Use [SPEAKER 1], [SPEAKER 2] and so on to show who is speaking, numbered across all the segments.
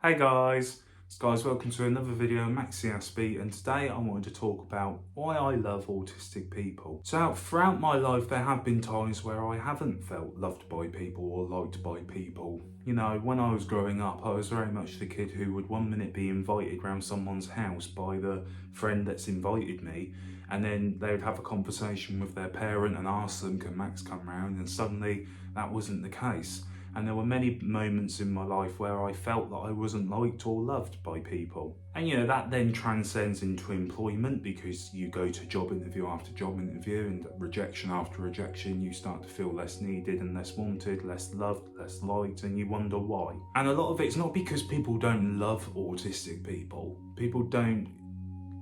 [SPEAKER 1] Hey guys, welcome to another video of MaxiAspie, and today I wanted to talk about why I love autistic people. So throughout my life there have been times where I haven't felt loved by people or liked by people. You know, when I was growing up I was very much the kid who would one minute be invited round someone's house by the friend that's invited me, and then they would have a conversation with their parent and ask them, can Max come round? And suddenly that wasn't the case. And there were many moments in my life where I felt that I wasn't liked or loved by people. And you know, that then transcends into employment, because you go to job interview after job interview and rejection after rejection, you start to feel less needed and less wanted, less loved, less liked, and you wonder why. And a lot of it's not because people don't love autistic people. People don't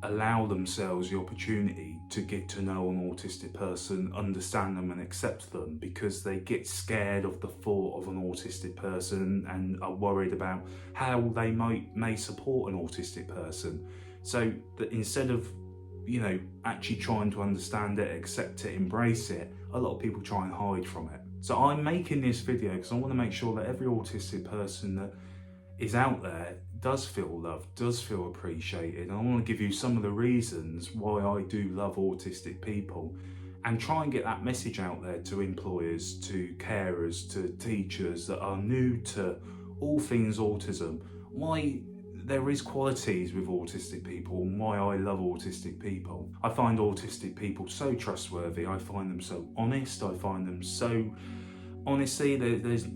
[SPEAKER 1] allow themselves the opportunity to get to know an autistic person, understand them and accept them, because they get scared of the thought of an autistic person and are worried about how they may support an autistic person. So that instead of, you know, actually trying to understand it, accept it, embrace it, a lot of people try and hide from it. So I'm making this video because I want to make sure that every autistic person that is out there does feel loved, does feel appreciated. And I want to give you some of the reasons why I do love autistic people, and try and get that message out there to employers, to carers, to teachers that are new to all things autism, why there is qualities with autistic people and why I love autistic people. I find autistic people so trustworthy, I find them so honest, I find them so, honestly, there's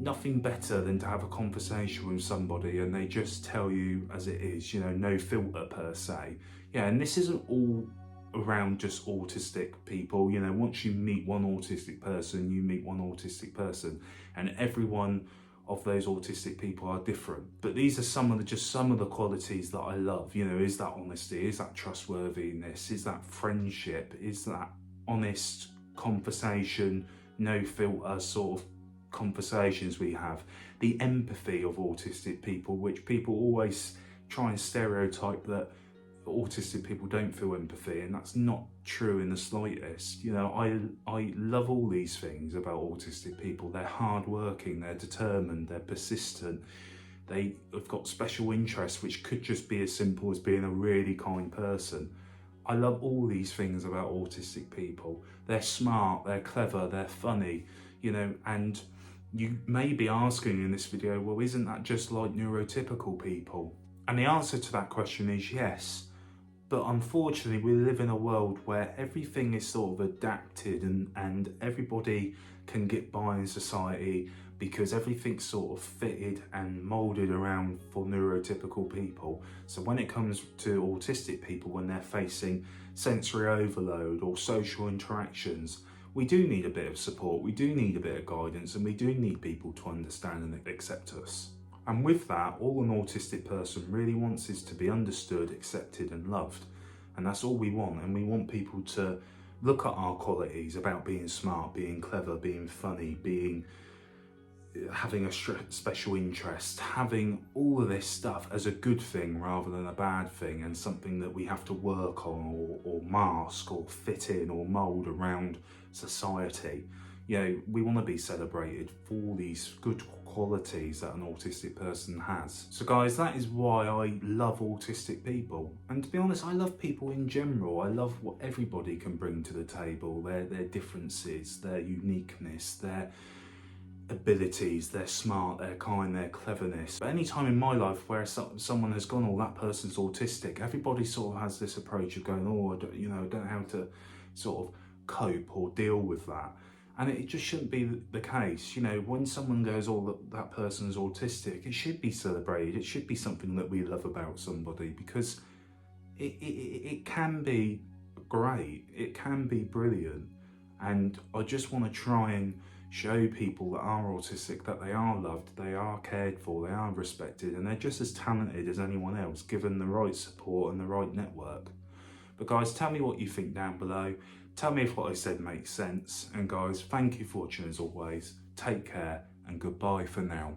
[SPEAKER 1] nothing better than to have a conversation with somebody and they just tell you as it is, you know, no filter per se. Yeah, and this isn't all around just autistic people. You know, once you meet one autistic person, you meet one autistic person, and every one of those autistic people are different. But these are some of the qualities that I love. You know, is that honesty, is that trustworthiness, is that friendship, is that honest conversation, no filter sort of conversations we have, the empathy of autistic people, which people always try and stereotype that autistic people don't feel empathy, and that's not true in the slightest. You know, I love all these things about autistic people. They're hardworking, they're determined, they're persistent, they have got special interests which could just be as simple as being a really kind person. I love all these things about autistic people. They're smart, they're clever, they're funny, you know, and you may be asking in this video, well, isn't that just like neurotypical people? And the answer to that question is yes. But unfortunately, we live in a world where everything is sort of adapted and everybody can get by in society because everything's sort of fitted and moulded around for neurotypical people. So when it comes to autistic people, when they're facing sensory overload or social interactions, we do need a bit of support, we do need a bit of guidance, and we do need people to understand and accept us. And with that, all an autistic person really wants is to be understood, accepted and loved. And that's all we want. And we want people to look at our qualities about being smart, being clever, being funny, having a special interest, having all of this stuff as a good thing rather than a bad thing, and something that we have to work on or mask or fit in or mould around society. You know, we want to be celebrated for these good qualities that an autistic person has. So guys, that is why I love autistic people. And to be honest, I love people in general. I love what everybody can bring to the table, their differences, their uniqueness, their abilities, they're smart, they're kind, their cleverness. But any time in my life where someone has gone, oh, that person's autistic, everybody sort of has this approach of going, oh, I don't know how to sort of cope or deal with that. And it just shouldn't be the case. You know, when someone goes, oh, that person's autistic, it should be celebrated. It should be something that we love about somebody, because it can be great, it can be brilliant. And I just want to try and show people that are autistic that they are loved, they are cared for, they are respected, and they're just as talented as anyone else, given the right support and the right network. But guys, tell me what you think down below. Tell me if what I said makes sense. And guys, thank you for watching as always. Take care and goodbye for now.